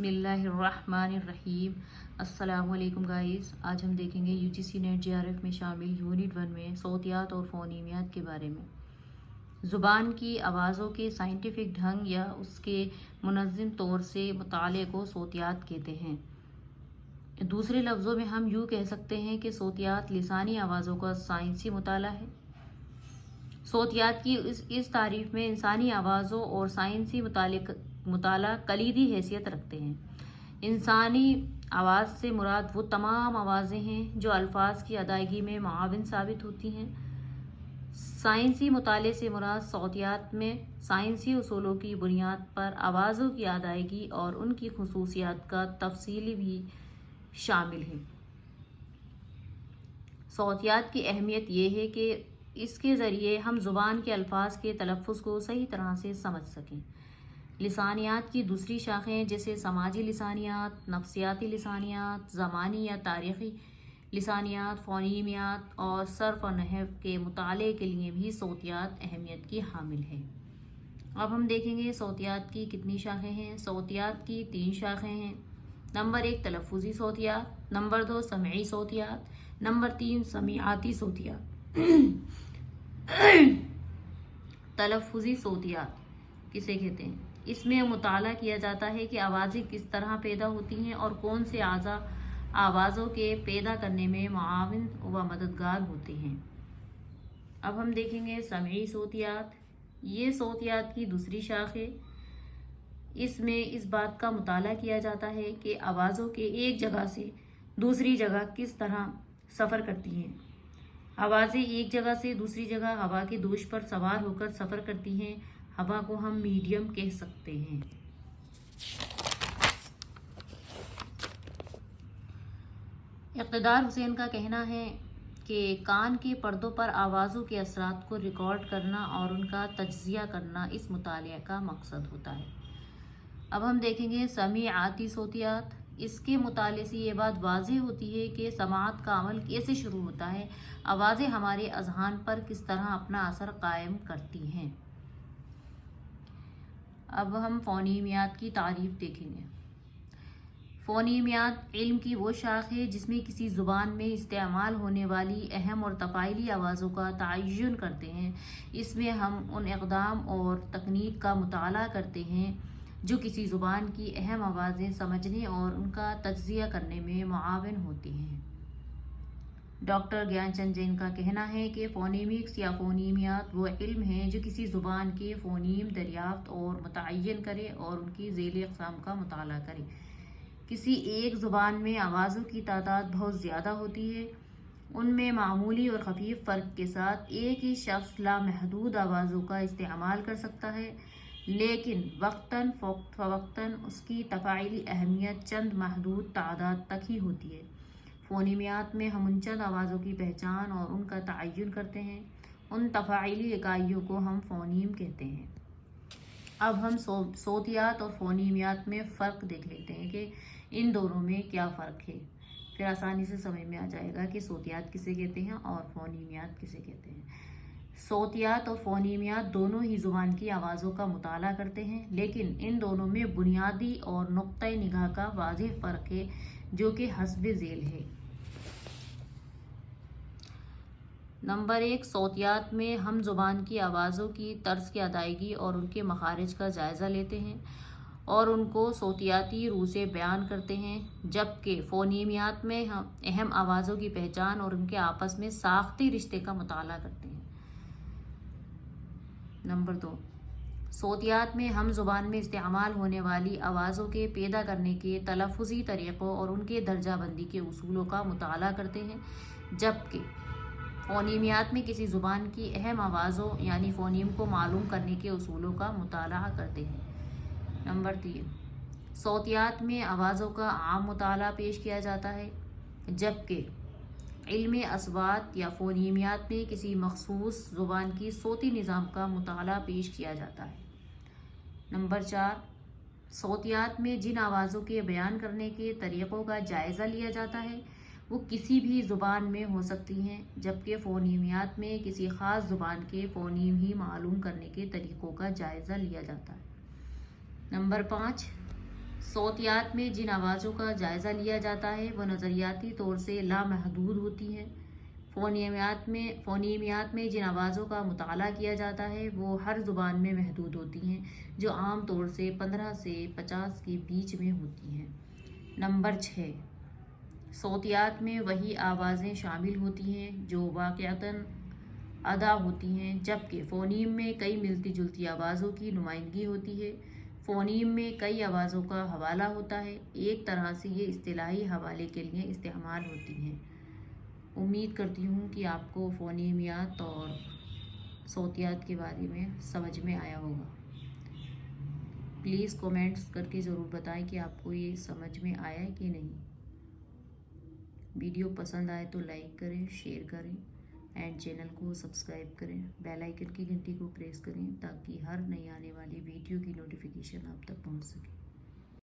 बिस्मिल्लाहिर्रहमानिर्रहीम। अस्सलाम वालेकुम गाइस। आज हम देखेंगे यूजीसी नेट जेआरएफ में शामिल यूनिट 1 में सौतियात और फ़ोनीमियात के बारे में। ज़ुबान की आवाज़ों के साइंटिफिक ढंग या उसके मुनज़्ज़म तौर से मुताले को सौतियात कहते हैं। दूसरे लफ्ज़ों में हम यूँ कह सकते हैं कि सौतियात लिसानी आवाज़ों का साइंसी मुताला है। सौतियात की इस तारीफ़ में इंसानी आवाज़ों और साइंसी मुताला कलीदी हैसियत रखते हैं। इंसानी आवाज़ से मुराद वो तमाम आवाज़ें हैं जो अल्फाज की अदायगी में मुआविन साबित होती हैं। साइंसी मुताले से मुराद सौतियात में साइंसी उसूलों की बुनियाद पर आवाज़ों की अदायगी और उनकी खुसूसियात का तफसील भी शामिल है। सौतियात की अहमियत यह है कि इसके ज़रिए हम ज़ुबान के अल्फाज के तलफ़्फ़ुज़ को सही तरह से समझ सकें। लिसानियात की दूसरी शाखें जैसे समाजी लिसानियात, नफ्सियाती लिसानियात, ज़मानी या तारीख़ी लिसानियात, फ़ोनीमियात और सर्फ़ और नहव के मुताले के लिए भी सौतियात अहमियत की हामिल है। अब हम देखेंगे सौतियात की कितनी शाखें हैं। सौतियात की 3 शाखें हैं। नंबर 1 तलफ़्फ़ुज़ी सौतियात, नंबर 2 समई सौतियात, नंबर 3 समीआती सौतियात। तलफ़्फ़ुज़ी सौतियात किसे कहते हैं? इसमें मुताला किया जाता है कि आवाज़ें किस तरह पैदा होती हैं और कौन से आज़ा आवाज़ों के पैदा करने में मुआविन व मददगार होते हैं। अब हम देखेंगे समई सौतियात। ये सौतियात की दूसरी शाख है। इसमें इस बात का मुताला किया जाता है कि आवाज़ों के एक जगह से दूसरी जगह किस तरह सफ़र करती हैं। आवाज़ें एक जगह से दूसरी जगह हवा के दोष पर सवार होकर सफ़र करती हैं। हवा को हम मीडियम कह सकते हैं। इक़्तिदार हुसैन का कहना है कि कान के पर्दों पर आवाज़ों के असरात को रिकॉर्ड करना और उनका तज्ज़िया करना इस मुताले का मकसद होता है। अब हम देखेंगे समीआती सौतियात। इसके मुताले से ये बात वाज़ेह होती है कि समाअत का अमल कैसे शुरू होता है, आवाज़ें हमारे अज़हान पर किस तरह अपना असर कायम करती हैं। अब हम फ़ोनीमियात की तारीफ़ देखेंगे। फ़ोनीमियात इल्म की वो शाख है जिसमें किसी ज़ुबान में इस्तेमाल होने वाली अहम और तफ़ाइली आवाज़ों का तयन करते हैं। इसमें हम उन इक़दाम और तकनीक का मुताला करते हैं जो किसी ज़ुबान की अहम आवाज़ें समझने और उनका तज्ज़िया करने में मुआविन होती हैं। डॉक्टर ज्ञानचंद जैन का कहना है कि फ़ोनीमिक्स या फ़ोनीमियात वो इल्म है जो किसी ज़ुबान के फ़ोनीम दरियाफ्त और मुतय्यन करे और उनकी ज़ैली अक़साम का मुताला करे। किसी एक ज़ुबान में आवाज़ों की तादाद बहुत ज़्यादा होती है। उनमें मामूली और खफीफ फ़र्क के साथ एक ही शख्स लामहदूद आवाज़ों का इस्तेमाल कर सकता है, लेकिन वक्तन फ़वक्तन उसकी तफ़ाइली अहमियत चंद महदूद तादाद तक ही होती है। फ़ोनीमियात में हम उन चंद आवाज़ों की पहचान और उनका तयन करते हैं। उन तफ़ाइली इकाइयों को हम फ़ोनीम कहते हैं। अब हम सौतियात और फ़ोनीमियात में फ़र्क देख लेते हैं कि इन दोनों में क्या फ़र्क है। फिर आसानी से समझ में आ जाएगा कि सौतियात किसे कहते हैं और फ़ोनीमियात किसे कहते हैं। सौतियात और फ़ोनीमियात दोनों ही ज़ुबान की आवाज़ों का मुताला करते हैं, लेकिन इन दोनों में बुनियादी और नुक्ता निगाह का वाज़ेह फ़र्क है जो कि हस्ब ज़ेल है। नंबर 1 सौतियात में हम ज़ुबान की आवाज़ों की तर्ज की अदायगी और उनके मखारिज का जायज़ा लेते हैं और उनको सौतियाती रूह से बयान करते हैं, जबकि फ़ोनीमियात में हम अहम आवाज़ों की पहचान और उनके आपस में साख्ती रिश्ते का मुताला करते हैं। नंबर 2 सौतियात में हम ज़ुबान में इस्तेमाल होने वाली आवाज़ों के पैदा करने के तलफ़्फ़ुज़ी तरीक़ों और उनके दर्जाबंदी के उसूलों का मुताला करते हैं, जबकि फ़ोनीमियात में किसी ज़ुबान की अहम आवाज़ों यानी फ़ोनीम को मालूम करने के उसूलों का मुताला करते हैं। नंबर 3 सौतियात में आवाज़ों का आम मुताला पेश किया जाता है, जबकि इल्म अस्वात या फ़ोनीमियात में किसी मख़सूस ज़ुबान की सोती निज़ाम का मुताला पेश किया जाता है। नंबर 4 सौतियात में जिन आवाज़ों के बयान करने के तरीक़ों का जायज़ा लिया जाता है वो किसी भी ज़ुबान में हो सकती हैं, जबकि फ़ोनीमियात में किसी ख़ास ज़ुबान के फ़ोनीम ही मालूम करने के तरीक़ों का जायज़ा लिया जाता है। नंबर 5 صوتیات میں جن آوازوں کا جائزہ لیا جاتا ہے وہ نظریاتی طور سے لامحدود ہوتی ہیں۔ فونیمیات میں جن آوازوں کا مطالعہ کیا جاتا ہے وہ ہر زبان میں محدود ہوتی ہیں، جو عام طور سے 15 سے 50 کے بیچ میں ہوتی ہیں۔ نمبر 6، صوتیات میں وہی آوازیں شامل ہوتی ہیں جو واقعتاً ادا ہوتی ہیں، جبکہ فونیم میں کئی ملتی جلتی آوازوں کی نمائندگی ہوتی ہے۔ فونیم میں کئی آوازوں کا حوالہ ہوتا ہے، ایک طرح سے یہ اصطلاحی حوالے کے لیے استعمال ہوتی ہیں۔ امید کرتی ہوں کہ آپ کو فونیمیات اور صوتیات کے بارے میں سمجھ میں آیا ہوگا۔ پلیز کومنٹس کر کے ضرور بتائیں کہ آپ کو یہ سمجھ میں آیا ہے کہ نہیں۔ ویڈیو پسند آئے تو لائک کریں، شیئر کریں اینڈ چینل کو سبسکرائب کریں، بیل آئیکن کی گھنٹی کو پریس کریں تاکہ ہر نئی آنے والی ویڈیو کی نوٹیفیکیشن آپ تک پہنچ سکے۔